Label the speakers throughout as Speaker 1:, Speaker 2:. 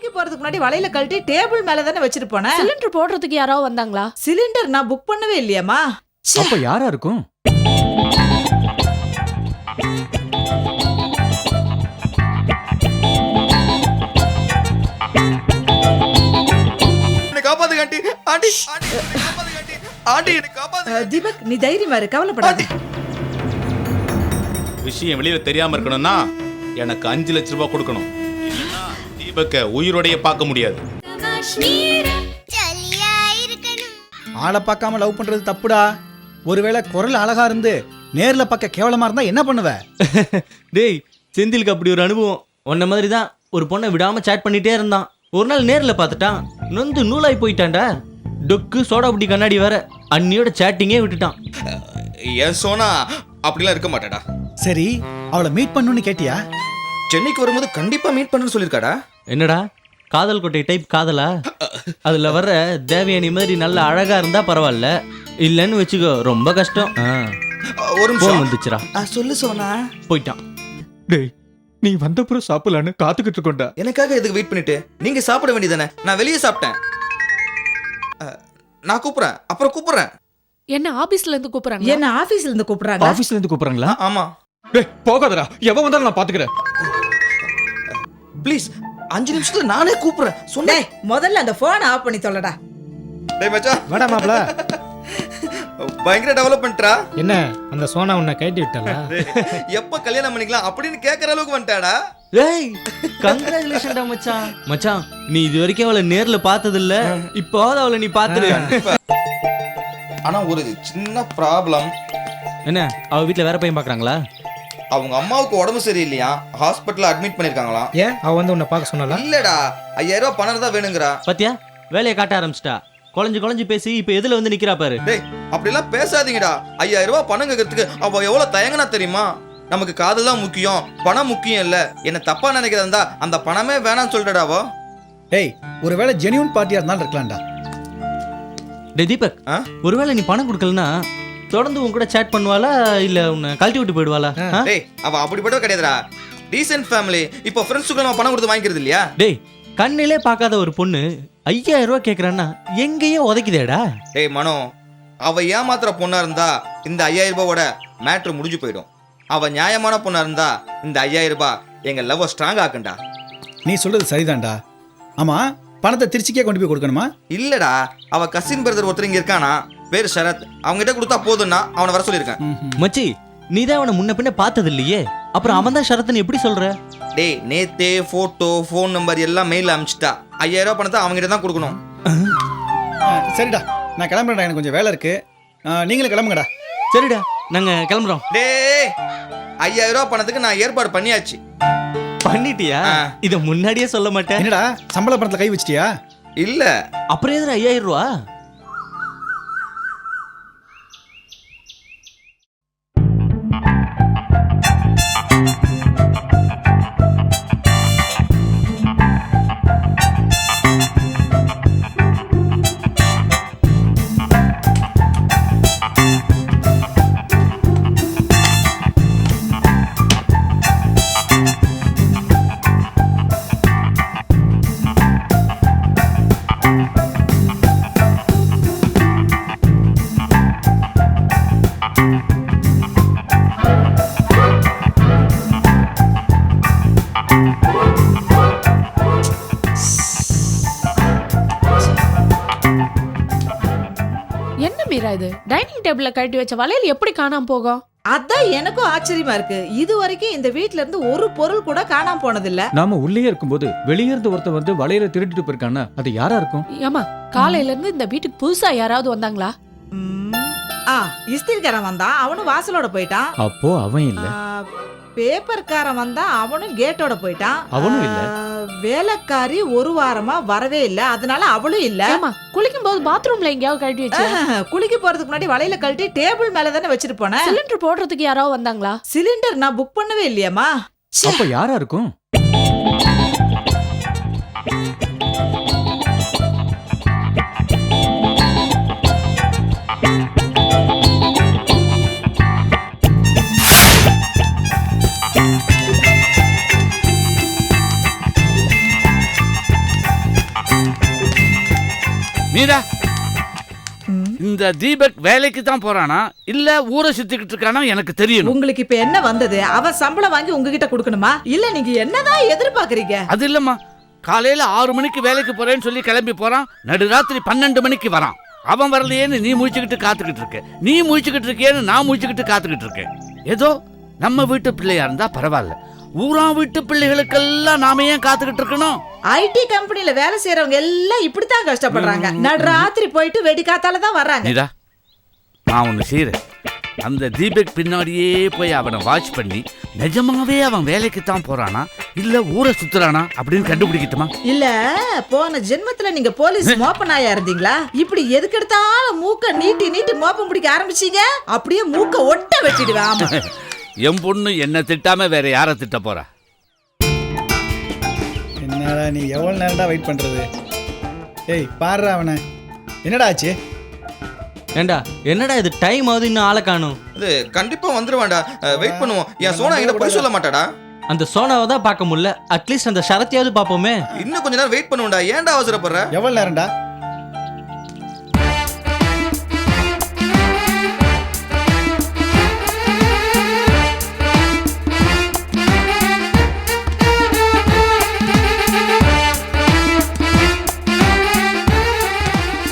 Speaker 1: குளிக்க போறதுக்கு முன்னாடி வலையில கழட்டி டேபிள் மேல தானே வச்சிட்டு போனேன்.
Speaker 2: சிலிண்டர் போடுறதுக்கு யாராவது வந்தாங்களா?
Speaker 1: சிலிண்டர் நான் புக் பண்ணவே இல்லையாமா.
Speaker 3: அப்ப யாரா இருக்கும்?
Speaker 1: தீபக், நீ தைரியமா இரு, கவலைப்படாத.
Speaker 4: விஷயம் வெளியில தெரியாம இருக்கணும்னா எனக்கு 5 லட்சம் ரூபாய் கொடுக்கணும். இல்லைன்னா தீபக்க உயிரோடைய பார்க்க முடியாது.
Speaker 5: ஆளை பார்க்காம லவ் பண்றது தப்புடா. ஒருவேளை குரல் அழகா இருந்து நேர்ல பார்க்க கேவலமா இருந்தா என்ன பண்ணுவ?
Speaker 6: டேய், செந்திலுக்கு அப்படி ஒரு அனுபவம். உன்ன மாதிரி தான் ஒரு பொண்ணை விடாம சேட் பண்ணிட்டே இருந்தான். ஒரு நாள் நேர்ல பார்த்துட்டான், நொந்து நூலாய் போயிட்டான்டா. டொக்கு சோடா புட்டி கண்ணாடி வேற. அண்ணியோட சேட்டிங்கே விட்டுட்டான்.
Speaker 7: ஏன் சோனா அப்படிலாம் இருக்க மாட்டாடா.
Speaker 5: சரி, அவளை மீட் பண்ணணும்னு கேட்டியா?
Speaker 7: சென்னைக்கு வரும்போது கண்டிப்பா மீட் பண்ணணும்னு சொல்லிருக்காடா.
Speaker 6: என்னடா காதல் கோட்டை டைப் காதலா? அதுல வர்ற தேவயானி மாதிரி நல்ல அழகா இருந்தா பரவாயில்ல, இல்லன்னு வச்சுக்கோ ரொம்ப கஷ்டம்.
Speaker 7: ஒரு நிமிஷம்
Speaker 6: வந்துச்சுரா.
Speaker 7: சொல்லு சோனா.
Speaker 6: போயிட்டான்.
Speaker 3: டேய், நீ வந்தப்புறம் சாப்பிடலான்னு காத்துக்கிட்டு இருக்கோண்டா.
Speaker 7: எனக்காக எதுக்கு வெயிட் பண்ணிட்டு? நீங்க சாப்பிட வேண்டியதானே? நான் வெளியே சாப்பிட்டேன். நான் கூப்பிடுறேன், அப்புறம் கூப்பிடுறேன்.
Speaker 2: என்ன ஆபீஸ்ல இருந்து கூப்பிடுறாங்க?
Speaker 1: என்ன ஆபீஸ்ல இருந்து கூப்பிடுறாங்க?
Speaker 3: ஆபீஸ்ல இருந்து கூப்பிடுறாங்களா?
Speaker 7: ஆமா.
Speaker 3: டேய் போகாதடா, எவன் வந்தாலும் நான் பாத்துக்கிறேன்.
Speaker 7: ப்ளீஸ் 5 நிமிஷத்துல நானே கூப்பிடுறேன். சொன்னே.
Speaker 1: டேய், முதல்ல அந்த போன் ஆஃப் பண்ணி தொலைடா.
Speaker 7: டேய் மச்சான்,
Speaker 5: வாடா மாப்ள.
Speaker 7: பயங்கர டெவலப்மென்ட்ரா.
Speaker 8: என்ன அந்த சோனா உன்னை கைட்டி விட்டாளா?
Speaker 7: எப்ப கல்யாணம் பண்ணிக்கலாம் அப்படின்னு கேக்குற அளவுக்கு வந்துட்டாடா.
Speaker 6: ஏய், கங்க்ராச்சுலேஷன்டா மச்சான். மச்சான், நீ இது வரைக்கும் அவளை நேர்ல பார்த்தது இல்ல, இப்போவாது அவளை நீ பாத்துரு.
Speaker 7: ஆனா ஒரு சின்ன ப்ராப்ளம்.
Speaker 6: என்ன, அவ வீட்ல வேற பையன் பாக்குறாங்களா?
Speaker 7: அவங்க அம்மாவுக்கு உடம்பு சரியில்லையா, ஹாஸ்பிட்டல்ல அட்மிட் பண்ணிருக்காங்களாம்.
Speaker 8: ஏன் அவ வந்து உன்னை பார்க்க சொன்னாலா?
Speaker 7: இல்லடா, 5000 ரூபாய் பணம் தான் வேணுங்கறா.
Speaker 6: பாத்தியா, வேலையை காட்ட ஆரம்பிச்சிட்டா. குழஞ்சு பேசி இப்ப எதுல வந்து நிக்கிறா பாரு.
Speaker 7: டேய், அப்படிலாம் பேசாதீங்கடா. 5000 ரூபாய் பணம் கேட்கறதுக்கு அவ எவ்வளவு தயங்கனா தெரியுமா? நமக்கு காதல் தான் முக்கியம், பணம் முக்கியம் இல்ல. என்ன தப்பா நினைக்கிறதா இருந்தா அந்த பணமே வேணாம்னு சொல்லிட்டடாவோ.
Speaker 5: டேய், ஒருவேளை ஜெனியூன் பார்ட்டியா இருந்தாலும் இருக்கலாம்டா.
Speaker 6: டே தீபக், ஒருவேளை நீ பணம் கொடுக்கலனா தொடர்ந்து உன் கூட சேட் பண்ணுவாளா இல்ல உன்னை கழட்டி விட்டு போயிடுவாளா?
Speaker 7: டேய், அவ அப்படிப்பட்டவ கிடையாதுடா. Decent family. இப்போ ஃப்ரெண்ட்ஸுக்கு நம்ம பணம் கொடுத்து வாங்கிக்கிறது இல்லையா?
Speaker 6: டேய், கண்ணிலே பார்க்காத ஒரு பொண்ணு 5000 ரூபாய் கேக்குறான்னா எங்கேயோ உதைக்குதேடா.
Speaker 7: டேய் மனோ, அவ ஏமாத்துற பொண்ணா இருந்தா இந்த 5000 ரூபாயோட மேட்ரு முடிஞ்சு போயிடும். அவ நியாயமான பொண்ணா இருந்தா இந்த 5000 ரூபாய் எங்க லவ் ஸ்ட்ராங் ஆக்குண்டா.
Speaker 5: நீ சொல்றது சரிதான்டா. ஆமா, பணத்தை திருச்சிக்கே கொண்டு போய் கொடுக்கணுமா?
Speaker 7: இல்லடா, அவ கசின் பிரதர் ஒருத்தர் இங்க இருக்கானா, பேர் சரத். அவங்க கிட்ட கொடுத்தா போதும்னா அவனை வர சொல்லியிருக்கேன்.
Speaker 6: மச்சி, நீதான் அவனை முன்ன பின்ன பார்த்தது இல்லையே, அப்புறம் அவன் தான் ஷரத்னு எப்படி சொல்ற?
Speaker 7: டேய், நேத்தே போட்டோ ஃபோன் நம்பர் எல்லாம் மெயில அனுப்பிச்சிட்டா. 5000 ரூபாய் பணத்தை அவங்க கிட்ட தான் கொடுக்கணும்.
Speaker 5: சரிடா, நான் கிளம்புறேன்டா, எனக்கு கொஞ்சம் வேலை இருக்கு. நீங்களும் கிளம்புங்கடா.
Speaker 6: சரிடா, நாங்க கிளம்புறோம்.
Speaker 7: டேய், 5000 ரூபாய் பணத்துக்கு நான் ஏற்பாடு பண்ணியாச்சு.
Speaker 6: பண்ணிட்டியா? இத முன்னாடியே சொல்ல மாட்டேன்.
Speaker 5: என்னடா, சம்பள பணத்துல கை வச்சிட்டியா?
Speaker 7: இல்ல.
Speaker 6: அப்புறம் எதுல 5000 ரூபா?
Speaker 2: என்ன மீரா இது? டைனிங் டேபிள்ல கட்டி வச்ச வளையல் எப்படி காணாம போகும்?
Speaker 1: அதான் எனக்கும் ஆச்சரியமா இருக்கு. இது வரைக்கும் இந்த வீட்ல இருந்து ஒரு பொருள் கூட காணாம போனதில்ல.
Speaker 3: நாம உள்ளே இருக்கும்போது வெளியே இருந்து ஒருத்தன் வந்து வளையல திருடிட்டு போயிருக்கானா, அது யாரா இருக்கும்?
Speaker 2: ஏமா, காலையில இருந்து இந்த வீட்டுக்கு புதுசா யாராவது வந்தாங்களா?
Speaker 1: இஸ்திரிக்காரன் வந்தான், அவனும் வாசலோட போயிட்டான்.
Speaker 3: அப்போ அவன் இல்ல.
Speaker 1: பேப்பர்காரன் வந்தான், அவனும் கேட்டோட போயிட்டான்.
Speaker 3: அவனும் இல்ல.
Speaker 1: வேலைக்காரி ஒரு வாரமா வரவே இல்ல, அதனால அவளும் இல்ல.
Speaker 2: ஏமா, குளிக்கும் போது பாத்ரூம்ல எங்கேயாவது கட்டி வச்சு?
Speaker 1: குளிக்க போறதுக்கு முன்னாடி வலையில கழட்டி டேபிள் மேல தானே வச்சிட்டு போனேன்.
Speaker 2: சிலிண்டர் போடுறதுக்கு யாராவது வந்தாங்களா?
Speaker 1: சிலிண்டர் நான் புக் பண்ணவே இல்லையாமா.
Speaker 3: அப்ப யாரா இருக்கும்?
Speaker 9: மீரா,
Speaker 1: ம்.
Speaker 9: இந்த தீபக் வேலைக்கு தான் போறானா இல்ல ஊரை சுத்திக்கிட்டு இருக்கானா எனக்கு தெரியணும்.
Speaker 1: உங்களுக்கு இப்ப என்ன வந்தது? அவ சம்பளம் வாங்கி உங்ககிட்ட கொடுக்கணுமா? இல்ல நீங்க என்னதான் எதிர்பார்க்கறீங்க?
Speaker 9: அது இல்லம்மா, காலையில 6 மணிக்கு வேலைக்கு போறேன்னு சொல்லி கிளம்பி போறான், நடுராத்திரி 12 மணிக்கு வரான். அவன் வரலையேன்னு நீ முழிச்சுக்கிட்டு காத்துக்கிட்டு இருக்க, நீ முழிச்சுக்கிட்டு இருக்கேன்னு நான் முழிச்சுக்கிட்டு காத்துக்கிட்டு இருக்கேன். ஏதோ நம்ம வீட்டு பிள்ளையா இருந்தா பரவாயில்ல, ஊரா வீட்டு பிள்ளைகளுக்கெல்லாம் நாம ஏன் காத்துக்கிட்டு இருக்கணும்?
Speaker 1: ஐடி கம்பெனில வேலை செய்யறவங்க எல்லாம் இப்படித்தான் கஷ்டப்படுறாங்க. நடுராத்திரி போயிட்டு வெடிக்காத்தால தான் வர்றாங்க.
Speaker 9: நீடா, நான் ஒன்று செய்கிறேன். அந்த தீபக் பின்னாடியே போய் அவனை வாட்ச் பண்ணி நிஜமாவே அவன் வேலைக்கு தான் போறானா இல்ல ஊரை சுத்துறானா அப்படின்னு கண்டுபிடிக்கட்டுமா?
Speaker 1: இல்ல போன ஜென்மத்துல நீங்க போலீஸ் மோப்ப நாயா இருந்தீங்களா? இப்படி எதுக்கு எடுத்தாலும் மூக்க நீட்டி நீட்டி மோப்பம் பிடிக்க ஆரம்பிச்சீங்க, அப்படியே மூக்க ஒட்ட வச்சிடுவேன். ஆமா.
Speaker 9: என் பொண்ணு என்ன திட்டாம வேற யாரை திட்ட போறா?
Speaker 5: என்னடா நீ எவ்வளோ நேரம்டா வெயிட் பண்ணுறது? ஏய் பாடுறா அவனை, என்னடா ஆச்சு?
Speaker 6: ஏண்டா என்னடா இது டைம் ஆகுது, இன்னும் ஆளை காணும்.
Speaker 7: அது கண்டிப்பா வந்துருவான்டா, வெயிட் பண்ணுவோம். என் சோனா என்கிட்ட போய் சொல்ல மாட்டாடா.
Speaker 6: அந்த சோனாவை தான் பார்க்க முடியல, அட்லீஸ்ட் அந்த ஷரத்தையாவது பார்ப்போமே.
Speaker 7: இன்னும் கொஞ்ச நேரம் வெயிட் பண்ணுவோம்டா. ஏன்டா அவசரப்படுற?
Speaker 5: எவ்வளோ நேரம்டா?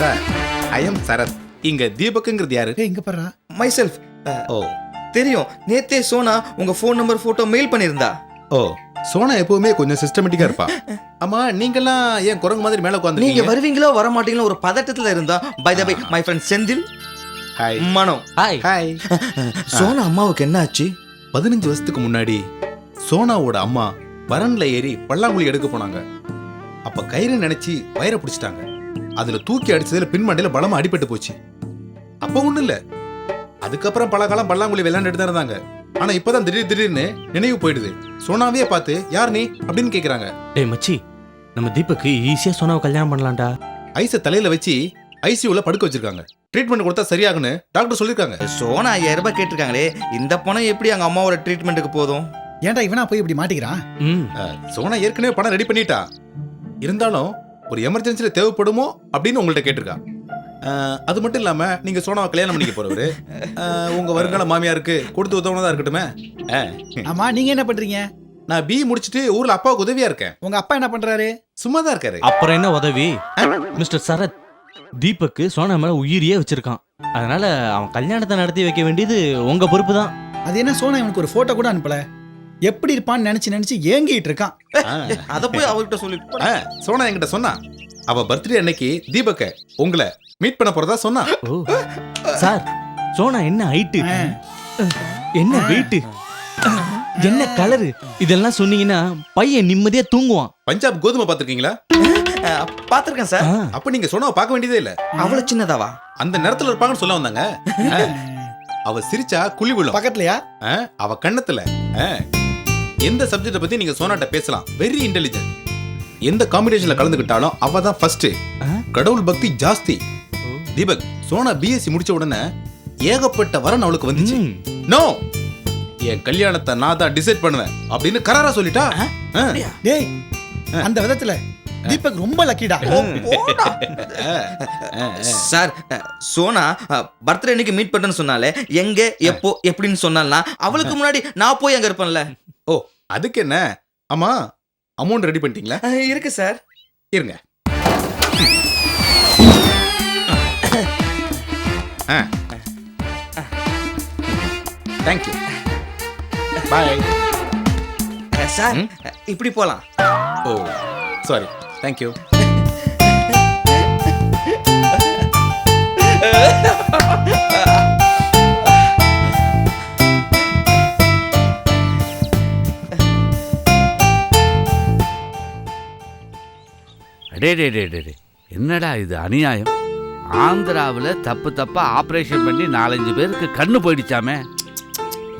Speaker 4: Sir, I am Sarath. இங்க தீபக்குங்கிறது யாரு?
Speaker 5: ஏய் இங்கே பாடுறா.
Speaker 7: My self.
Speaker 4: ஓ
Speaker 7: தெரியும், நேத்தே சோனா உங்க ஃபோன் நம்பர் போட்டோ மெயில் பண்ணியிருந்தா.
Speaker 4: ஓ சோனா எப்பவுமே கொஞ்சம் சிஸ்டமேட்டிக்கா இருப்பா. ஆமா, நீங்கெல்லாம் ஏன் குரங்கு மாதிரி மேல
Speaker 7: நீங்க
Speaker 4: உட்கார்ந்தீங்க?
Speaker 7: வருவீங்களோ வர மாட்டீங்களோ ஒரு பதட்டத்துல இருந்தா. By the by, my friend Senthil.
Speaker 4: Hi.
Speaker 7: Mano.
Speaker 6: Hi.
Speaker 4: Hi.
Speaker 7: Sona அம்மாவுக்கு என்ன ஆச்சு?
Speaker 4: 15 வருஷத்துக்கு முன்னாடி சோனாவோட அம்மா வரன்ல ஏறி பல்லாங்குழி எடுக்க போனாங்க. அப்ப கயிறு நினைச்சு வயிறை பிடிச்சிட்டாங்க. அதுல தூக்கி அடிச்சதுல பின்மண்டையில பலமா அடிபட்டு போச்சு. அப்ப ஒண்ணும் இல்ல, அதுக்கப்புறம் பல காலம் பல்லாங்குழி விளையாண்டுட்டு தான் இருந்தாங்க. ஆனா இப்பதான் திடீர்னு நினைவு போயிடுது. சோனாவே பார்த்து யார் நீ அப்படின்னு கேக்குறாங்க.
Speaker 6: டேய் மச்சி, நம்ம தீபக்கு ஈஸியா சோனாவை கல்யாணம் பண்ணலாம்டா.
Speaker 4: ஐஸ தலையில வச்சு ஐசியூல படுக்க வச்சிருக்காங்க. ட்ரீட்மெண்ட் கொடுத்தா சரியாகுன்னு டாக்டர் சொல்லிருக்காங்க.
Speaker 7: சோனா 5000 ரூபாய் கேட்டிருக்காங்களே, இந்த பணம் எப்படி அங்க அம்மாவோட ட்ரீட்மெண்ட்டுக்கு போதும்?
Speaker 5: ஏன்டா இவனா போய் இப்படி மாட்டிக்கிறான்?
Speaker 6: ம்.
Speaker 4: சோனா ஏற்கனவே பணம் ரெடி பண்ணிட்டா. இருந்தாலும் ஒரு எமர்ஜென்சில தேவைப்படுமோ அப்படின்னு உங்கள்ட்ட கேட்டிருக்கா. அது மட்டும் இல்லாம நீங்க சோனாவை கல்யாணம் பண்ணிக்க போறவரு உங்க வருங்கால மாமியாருக்கு கொடுத்து உதவுனதா இருக்கட்டுமே.
Speaker 5: ஆமா, நீங்க என்ன பண்றீங்க?
Speaker 4: நான் பி முடிச்சிட்டு ஊர்ல அப்பாவுக்கு உதவியா இருக்கேன்.
Speaker 5: உங்க அப்பா என்ன பண்றாரு?
Speaker 4: சும்மா தான் இருக்காரு.
Speaker 6: அப்புறம் என்ன உதவி? மிஸ்டர் சரத், தீபக்கு சோனா மேல உயிரியே வச்சிருக்கான். அதனால அவன் கல்யாணத்தை நடத்தி வைக்க வேண்டியது உங்க பொறுப்பு தான்.
Speaker 5: அது என்ன சோனா இவனுக்கு ஒரு போட்டோ கூட அனுப்பல? எப்படி இருப்பான்னு நினைச்சு ஏங்கிட்டு இருக்கான்.
Speaker 7: அத போய் அவர்கிட்ட சொல்லி.
Speaker 4: சோனா என்கிட்ட சொன்னா அவ பர்த்டே அன்னைக்கு தீபக்க உங்களை மீட் பண்ண போறதா சொன்னா.
Speaker 6: ஓ சார், சோனா என்ன ஹைட்டு, என்ன வெயிட், என்ன கலரு, இதெல்லாம் சொன்னீங்கன்னா பையன் நிம்மதியா தூங்குவான்.
Speaker 4: பஞ்சாப் கோதுமை பாத்திருக்கீங்களா?
Speaker 7: பாத்திருக்கேன் சார்.
Speaker 4: அப்ப நீங்க சோனாவை பார்க்க வேண்டியதே இல்ல.
Speaker 7: அவ்வளவு சின்னதாவா?
Speaker 4: அந்த நேரத்துல இருப்பாங்கன்னு சொல்ல வந்தாங்க. அவ சிரிச்சா குழி விழும்.
Speaker 5: பக்கத்துலயா?
Speaker 4: அவ கண்ணத்துல. எந்த சப்ஜெக்ட பத்தி நீங்க சோனாட்ட பேசலாம். Very intelligent. எந்த காம்படிஷன்ல கலந்துக்கிட்டாலும் அவ தான் ஃபர்ஸ்ட். கடவுள் பக்தி ஜாஸ்தி. தீபக், சோனா பிஎஸ்சி முடிச்ச உடனே ஏகப்பட்ட வரன் அவளுக்கு வந்துச்சு. நோ, என் கல்யாணத்தை நான் தான் டிசைட் பண்ணுவேன் அப்படின்னு கராரா சொல்லிட்டா.
Speaker 5: டேய், அந்த விதத்துல தீபக் ரொம்ப லக்கிடா.
Speaker 7: சார், சோனா பர்த்டே அன்னைக்கு மீட் பண்ணேன்னு சொன்னாலே, எங்க எப்போ எப்படின்னு சொன்னால்னா அவளுக்கு முன்னாடி நான் போய் அங்க இருப்பேன்ல.
Speaker 4: ஓ, அதுக்கு என்ன? ஆமா, அமௌண்ட் ரெடி பண்ணிட்டீங்களா?
Speaker 7: இருக்கு சார்.
Speaker 4: இருங்க. தேங்க்யூ. பாய்.
Speaker 7: சார், இப்படி போலாம்.
Speaker 4: ஓ சாரி, தேங்க்யூ.
Speaker 9: டே டே டே டே, என்னடா இது அநியாயம்? ஆந்திராவில் தப்பா ஆப்ரேஷன் பண்ணி 4-5 பேருக்கு கண்ணு போயிடுச்சாமே.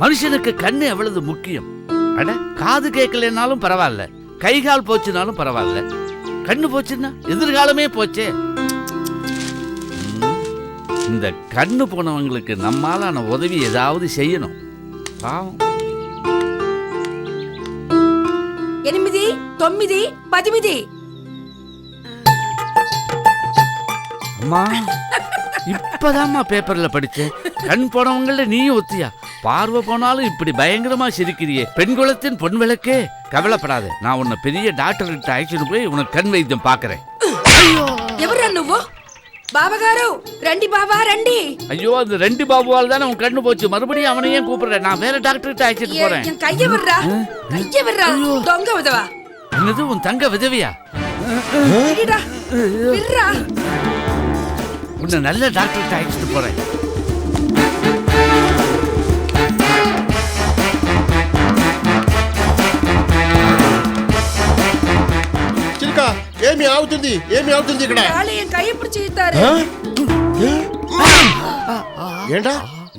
Speaker 9: மனுஷனுக்கு கண்ணு எவ்வளவு முக்கியம். அட, காது கேட்கலனாலும் பரவாயில்ல, கை கால் போச்சுனாலும் பரவாயில்ல, கண்ணு போச்சுன்னா எதிர்காலமே போச்சே. இந்த கண்ணு போனவங்களுக்கு நம்மாலான உதவி ஏதாவது செய்யணும். பாவம்.
Speaker 10: 8, 9, 10.
Speaker 9: அம்மா இப்பதாம்மா பேப்பர்ல படிச்சேன். கண் போனவங்கள நீயும் ஒத்தியா? பார்வை போனாலும் இப்படி பயங்கரமா சிரிக்கிறியே. பெண் குலத்தின் பொன் விளக்கே, கவலைப்படாத. நான் உன்னை பெரிய டாக்டர் கிட்ட அழைச்சிட்டு போய் உனக்கு கண் வைத்தியம் பாக்குறேன்.
Speaker 10: ఎవరు నువ్వు బావగారు రండి బావా రండి.
Speaker 9: ஐயோ அந்த ரெண்டு பாபுவால் தானே உன் கண்ணு போச்சு. மறுபடியும் அவனை ஏன் கூப்பிடுறேன்? நான் வேற டாக்டர் கிட்ட அழைச்சிட்டு போறேன்.
Speaker 10: என் கைய விடுறா, கைய விடுறா, தொங்க விதவா.
Speaker 9: என்னது உன் தங்க விதவியா?
Speaker 10: விடுடா, விடுறா.
Speaker 9: உன்னை நல்ல டாக்டர் கிட்ட அழைச்சிட்டு போறேன்.
Speaker 11: చిలుక ఏమి అవుతుంది ఇక్కడ?
Speaker 10: காலை என் கைய பிடிச்சு இழுத்தாரு.
Speaker 11: ஏண்டா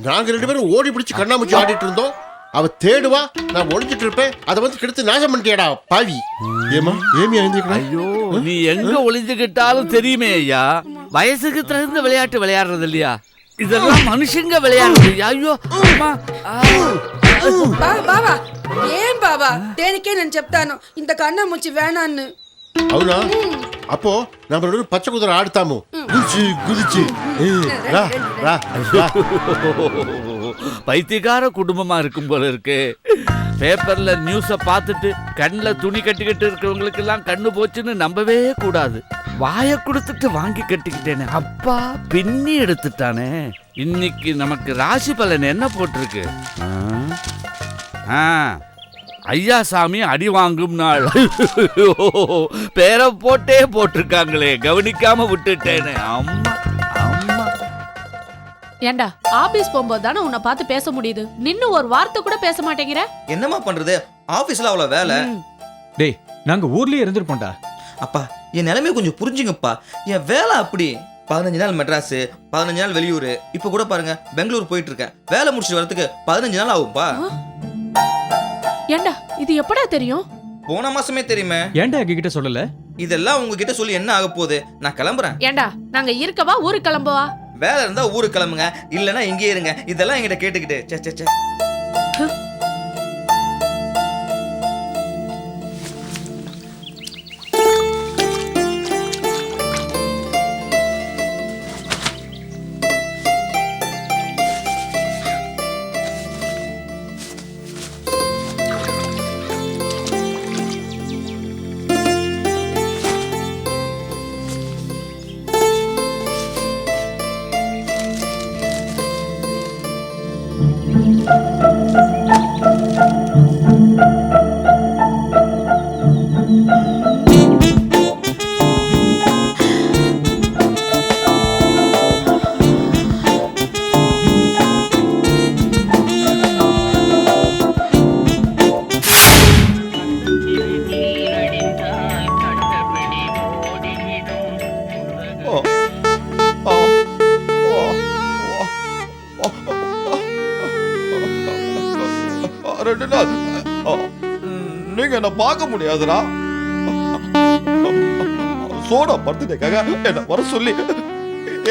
Speaker 11: நாங்க 2 பேரும் ஓடி பிடிச்சு கண்ணாமூச்சி ஆடிட்டு இருந்தோம். அவ தேடுவா, நான் ஒளிஞ்சிட்டு இருப்பேன். அதை வந்து கெடுத்து நாசம் பண்ணிட்டியாடா பாவி. ஏமா ஏமி அழிஞ்சுக்கடா?
Speaker 9: ஐயோ நீ எங்க ஒளிஞ்சுக்கிட்டாலும் தெரியுமே ஐயா. வயசுக்கு தகுந்த விளையாட்டு விளையாடுறது இல்லையா? இதெல்லாம் மனுஷங்க விளையாடுறது. ஐயோ அம்மா.
Speaker 10: బావా ఏం బావా, దేనికే నేను చెప్తాను ఇంత కన్నా ముచ్చి వేణాన్ని.
Speaker 11: అవునా? அப்போ நம்ம 2 பச்சை குதிரை ஆடுதாமோ? குதிச்சு குதிச்சு ரா ரா ரா.
Speaker 9: பைத்தியக்கார குடும்பமா இருக்கும் போல இருக்கு. பேப்பர்ல நியூஸ பார்த்துட்டு கண்ணில் துணி கட்டிக்கிட்டு இருக்கிறவங்களுக்கு எல்லாம் கண்ணு போச்சுன்னு நம்பவே கூடாது. வாயை கொடுத்துட்டு வாங்கி கட்டிக்கிட்டேனே, அப்பா பின்னி எடுத்துட்டானே. இன்னைக்கு நமக்கு ராசி பலன் என்ன போட்டிருக்கு? ஐயா சாமி அடி வாங்கும் நாள். பேரை போட்டே போட்டிருக்காங்களே, கவனிக்காம விட்டுட்டேனே. அம்மா அம்மா.
Speaker 2: ஏண்டா ஆபீஸ் போகும்போது தானே உன்னை பார்த்து பேச முடியுது. நின்னு ஒரு வார்த்தை கூட பேச மாட்டேங்கிற.
Speaker 7: என்னம்மா பண்றது, ஆபீஸ்ல அவ்வளவு வேலை.
Speaker 3: டேய் நாங்க ஊர்லயே இருந்திருப்போம்டா.
Speaker 7: அப்பா என் நிலைமையை கொஞ்சம் புரிஞ்சுங்கப்பா. என் வேலை அப்படி. 15 நாள் மெட்ராஸ், 15 நாள் வெளியூர். இப்ப கூட பாருங்க பெங்களூர் போயிட்டு இருக்கேன். வேலை முடிச்சுட்டு வரதுக்கு 15 நாள் ஆகும்பா.
Speaker 2: ஏண்டா இது எப்படா தெரியும்?
Speaker 7: போன மாசமே தெரியுமே.
Speaker 3: ஏன்டா எங்ககிட்ட சொல்லல?
Speaker 7: இதெல்லாம் உங்ககிட்ட சொல்லி என்ன ஆக போகுது? நான் கிளம்புறேன்.
Speaker 2: ஏண்டா நாங்க இருக்கவா ஊருக்கு கிளம்பவா?
Speaker 7: வேலை இருந்தா ஊருக்கு கிளம்புங்க, இல்லைன்னா இங்கேயே இருங்க. இதெல்லாம் என்கிட்ட கேட்டுக்கிட்டு சே சே சே.
Speaker 12: நீங்க என்ன பார்க்க முடியாதுடா. சோடா பர்த்டேக்காக என்ன வர சொல்லி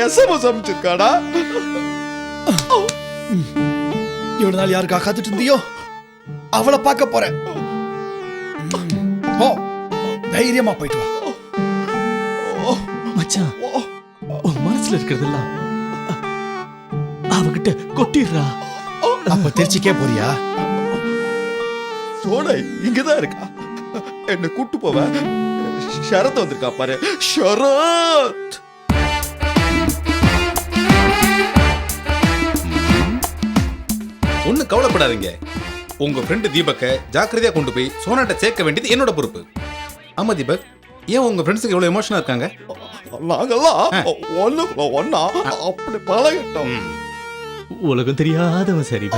Speaker 12: எஸ்எம்எஸ் அனுப்பிச்சிருக்காடா.
Speaker 5: இவ்வளவு நாள் யாருக்கா காத்துட்டு இருந்தியோ அவளை பார்க்க போறேன். தைரியமா போயிட்டு வா.
Speaker 6: மச்சான் உன் மனசுல இருக்கிறதெல்லாம் அவகிட்ட கொட்டிடுறா.
Speaker 5: அப்ப திருச்சிக்கே போறியா?
Speaker 12: சோடா இங்கதான் இருக்கா. என்ன கூட்டு போவ. ஷரத் வந்திருக்கா பாரு. ஷரத்
Speaker 4: ஒன்னும் கவலைப்படாதீங்க. உங்க ஃப்ரெண்டு தீபக்கை ஜாக்கிரதையா கொண்டு போய் சோனாட்ட சேர்க்க வேண்டியது என்னோட பொறுப்பு. ஆமா தீபக், ஏன் உங்க ஃப்ரெண்ட்ஸுக்கு எவ்வளவு எமோஷனா இருக்காங்க?
Speaker 12: நாங்கெல்லாம் ஒன்னா அப்படி பழகிட்டோம்.
Speaker 6: உலகம் தெரியாதவன் சரி.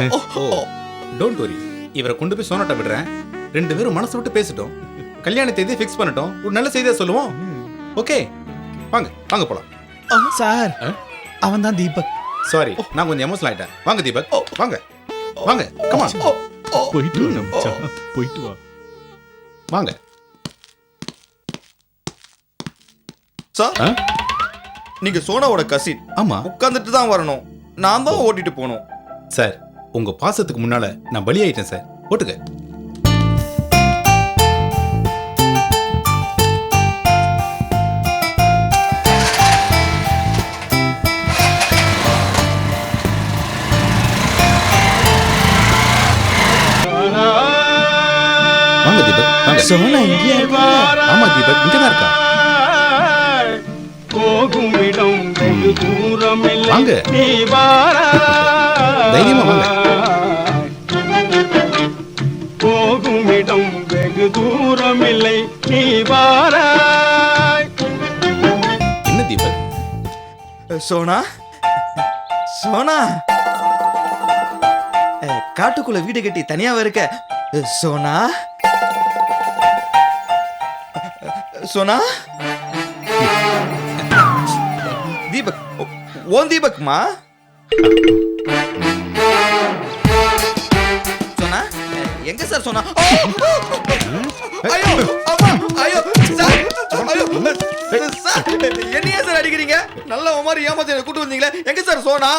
Speaker 4: டோன்ட் வரி, இவரை கொண்டு போய் சோனாட்ட விடுறேன். 2 பேரும் மனசு விட்டு பேசிட்டோம். கல்யாண தேதியை ஃபிக்ஸ் பண்ணிட்டோம். ஒரு நல்ல செய்தியா சொல்லுவோம். ஓகே வாங்க வாங்க போலாம்.
Speaker 5: சார் அவன் தான் தீபக்.
Speaker 4: சாரி நான் கொஞ்சம் எமோஷனல் ஆயிட்டேன். வாங்க தீபக் வாங்க வாங்க. கம் ஆன்
Speaker 6: போயிட்டு வா மச்சான், போயிட்டு வா.
Speaker 4: வாங்க.
Speaker 7: சார் நீங்க சோனாவோட கசின்.
Speaker 4: ஆமா
Speaker 7: உட்கார்ந்துட்டு தான் வரணும். நான் தான் ஓட்டிட்டு போகணும்.
Speaker 4: சார் உங்க பாசத்துக்கு முன்னால நான் பலியாயிட்டேன் சார். ஓட்டுங்க.
Speaker 5: சோனா இங்கேயா இருக்கா?
Speaker 4: ஆமா தீபக் இங்கதான் இருக்கா.
Speaker 13: போகும் இடம் வெகு தூரம்
Speaker 4: வாங்க
Speaker 13: நீ
Speaker 4: தைரியமா வாங்க.
Speaker 13: போகும் இடம் வெகு தூரம் இல்லை நீ வாராய்.
Speaker 4: என்ன தீபக்?
Speaker 7: சோனா சோனா காட்டுக்குள்ள வீடு கட்டி தனியாவே இருக்க சோனா சோனா தீபக் ஓன் தீபக்மா சோனா எங்க சார் சோனா ஐயோ அம்மா ஐயோ சார் ஐயோ சார் என்னையா சார் அடிக்கிறீங்க நல்ல மாதிரி ஏமாத்தி கூட்டு வந்தீங்களே எங்க சார் சோனா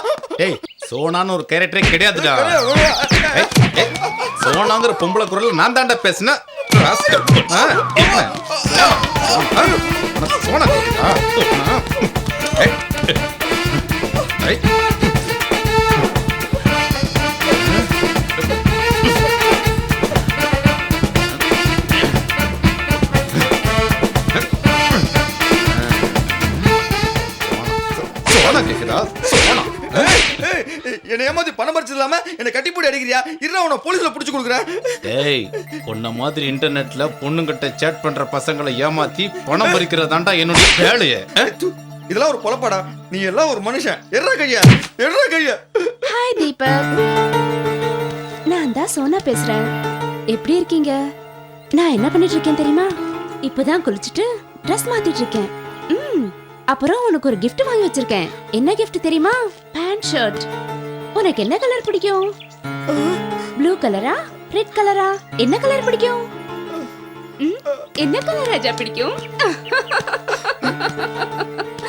Speaker 4: ஏய் சோனான்னு ஒரு கேரக்டரே கிடையாதுடா. சோனாங்கிற பொம்பளை குரல் நான் தாண்டா பேசினேன். சோனா கேக்குதா? சோனா
Speaker 7: என்ன ஏமாத்தி பணம் பறிச்சது இல்லாம என்ன கட்டிப்பூடி அடிக்கிறியா? இருடா உன போலீஸ்ல புடிச்சு கொடுக்குறேன்.
Speaker 4: டேய் உன்ன மாதிரி இன்டர்நெட்ல பொண்ணுங்கிட்ட சேட் பண்ற பசங்களை ஏமாத்தி பணம் பறிக்கிறதாண்டா என்னுடைய வேலையே.
Speaker 7: இதெல்லாம் ஒரு பொலப்பாடா. நீ எல்லாம் ஒரு மனுஷன். எர்ரா கையா எர்ரா கையா.
Speaker 14: ஹாய் தீபக், நான் தான் சோனா பேசுறேன். எப்படி இருக்கீங்க? நான் என்ன பண்ணிட்டு இருக்கேன் தெரியுமா? இப்பதான் குளிச்சுட்டு ட்ரெஸ் மாத்திட்டு இருக்கேன். அப்புறம் உனக்கு ஒரு gift வாங்கி வச்சிருக்கேன். என்ன gift தெரியுமா? Pant shirt. உனக்கு என்ன கலர் பிடிக்கும்? ப்ளூ கலரா ரெட் கலரா? என்ன கலர் பிடிக்கும்? என்ன கலர் ராஜா பிடிக்கும்?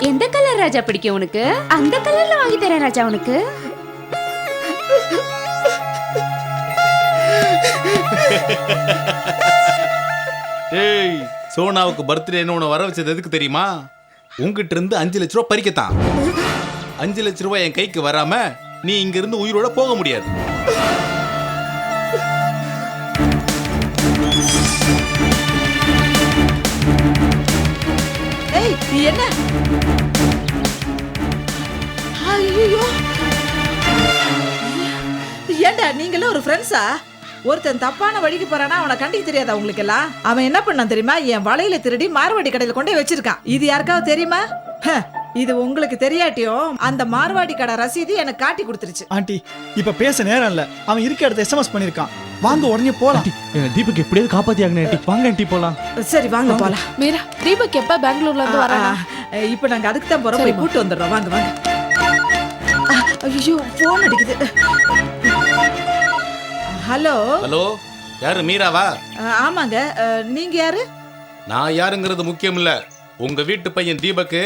Speaker 14: எந்த கலர் ராஜா பிடிக்கும் உனக்கு? அந்த கலர்ல வாங்கி தரேன் ராஜா உனக்கு.
Speaker 4: ஏய் சோனாவுக்கு பர்த்டேன்னு உன்னை வர வச்சது எதுக்கு தெரியுமா? உங்ககிட்ட இருந்து 5 லட்ச ரூபா பறிக்கத்தான். 5 லட்ச ரூபாய் என் கைக்கு வராம நீ இங்க இருந்து உயிரோட போக முடியாது.
Speaker 1: ஏய் நீ என்ன? ஐயோ ஏண்டா நீங்களும் ஒரு ஃப்ரெண்ட்ஸா? ஒருத்தன் தப்பான வழிக்கு போறானா அவனை கண்டிக்க தெரியாதா உங்களுக்கு எல்லாம்? அவன் என்ன பண்ணான் தெரியுமா? என் வளையல திருடி மார்வாடி கடையில கொண்டு வச்சிருக்கான். இது யாருக்காவது தெரியுமா? இது உங்களுக்கு தெரியாட்டியும் அந்த மார்வாடி கடை ரசீது எனக்கு காட்டி கொடுத்துருச்சு.
Speaker 5: ஆண்டி இப்ப பேச நேரம் இல்ல. அவன் இருக்க இடத்த SMS பண்ணிருக்கான். வாங்க உடனே போலாம்.
Speaker 6: தீபக் எப்படியாவது காப்பாத்தி ஆகணும் ஆண்டி. வாங்க ஆண்டி போலாம்.
Speaker 1: சரி வாங்க போலாம்.
Speaker 2: மீரா, தீபக் எப்ப பெங்களூர்ல இருந்து வரானா?
Speaker 1: இப்போ நாங்க அதுக்கு தான் போறோம். போய் கூட்டி வந்துடுறோம். வாங்க வாங்க. ஐயோ போன் அடிக்குது. ஹலோ
Speaker 4: ஹலோ யாரு மீராவா?
Speaker 1: ஆமாங்க. நீங்க யாரு?
Speaker 4: நான் யாருங்கிறது முக்கியம் இல்ல. உங்க வீட்டு பையன் தீபக்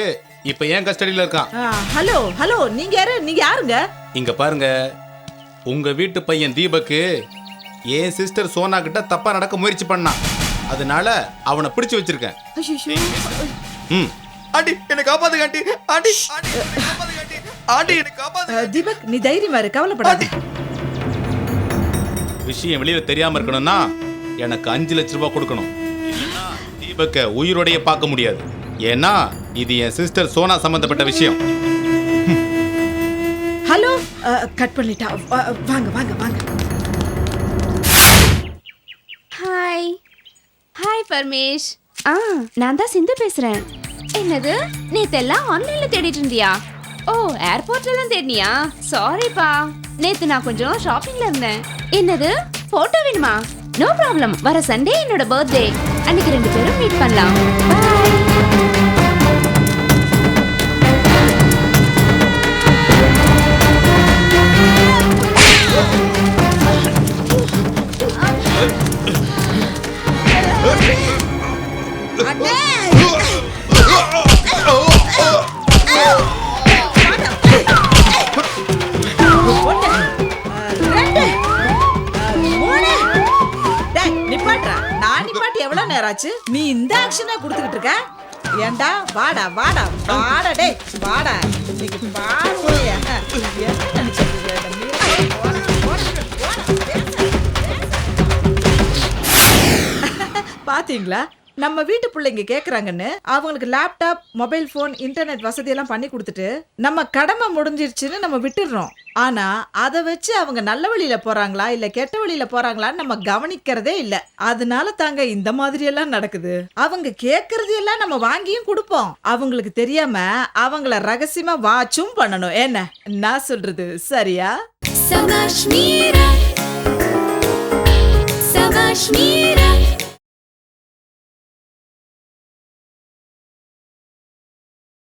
Speaker 4: இப்ப ஏன் கஸ்டடியில இருக்கான்.
Speaker 1: ஹலோ ஹலோ நீங்க யாரு? நீங்க யாருங்க?
Speaker 4: இங்க பாருங்க, உங்க வீட்டு பையன் தீபக் என் சிஸ்டர் சோனா கிட்ட தப்பா நடக்க முயற்சி பண்ணான். அதனால அவனை பிடிச்சு வச்சிருக்கேன்.
Speaker 7: ஆண்டி என்ன காப்பாத்துங்க ஆண்டி. ஆண்டி ஆண்டி என்ன காப்பாத்துங்க.
Speaker 1: தீபக் நீ தைரியமா இரு, கவலைப்படாத.
Speaker 4: விஷயம் வெளியில தெரியாம இருக்கணும்னா எனக்கு 5 லட்ச ரூபாய் கொடுக்கணும். தீபக்க உயிரோடைய பார்க்க முடியாது. ஏன்னா இது என் சிஸ்டர் சோனா சம்பந்தப்பட்ட விஷயம்.
Speaker 1: ஹலோ கட் பண்ணிட்டா. வாங்க வாங்க வாங்க.
Speaker 14: Hi hi Parmesh. நான் தான் சிந்து பேசுறேன். என்னது நேத்தெல்லாம் ஆன்லைன்ல தேடிட்டு இருந்தியா? ஓ ஏர்போர்ட்ல தான் தேடினியா? சாரிப்பா, நேத்து நான் கொஞ்சம் ஷாப்பிங்ல இருந்தேன். என்னது போட்டோ வேணுமா? No problem. வர சண்டே என்னோட பர்த்டே. அன்னைக்கு 2 பேரும் மீட் பண்ணலாம். பை.
Speaker 1: எவ்வளவு நேரம் ஆச்சு? நீ இந்த ஆக்ஷனை கொடுத்துக்கிட்டு இருக்க? ஏண்டா வாடா வாடா வாடா டேய் வாடா. இன்னைக்கு பாருங்க என்ன நினைச்சிட்டு பாத்தீங்களா, நம்ம வீட்டு பிள்ளைங்க கேக்குறாங்கன்னு அவங்களுக்கு லேப்டாப், மொபைல் போன், இன்டர்நெட் வசதி எல்லாம் பண்ணி கொடுத்துட்டு நம்ம கடமை முடிஞ்சிருச்சுன்னு நம்ம விட்டுடுறோம். ஆனா அதை வச்சு அவங்க நல்ல வழியில போறாங்களா இல்ல கெட்ட வழியில போறாங்களான்னு நம்ம கவனிக்கிறதே இல்ல. அதனால தாங்க இந்த மாதிரி எல்லாம் நடக்குது. அவங்க கேக்குறது எல்லாம் நம்ம வாங்கியும் கொடுப்போம். அவங்களுக்கு தெரியாம அவங்கள ரகசியமா வாட்சும் பண்ணணும். என்ன நான் சொல்றது சரியா?
Speaker 14: சபாஷ் மீரா, சபாஷ் மீரா.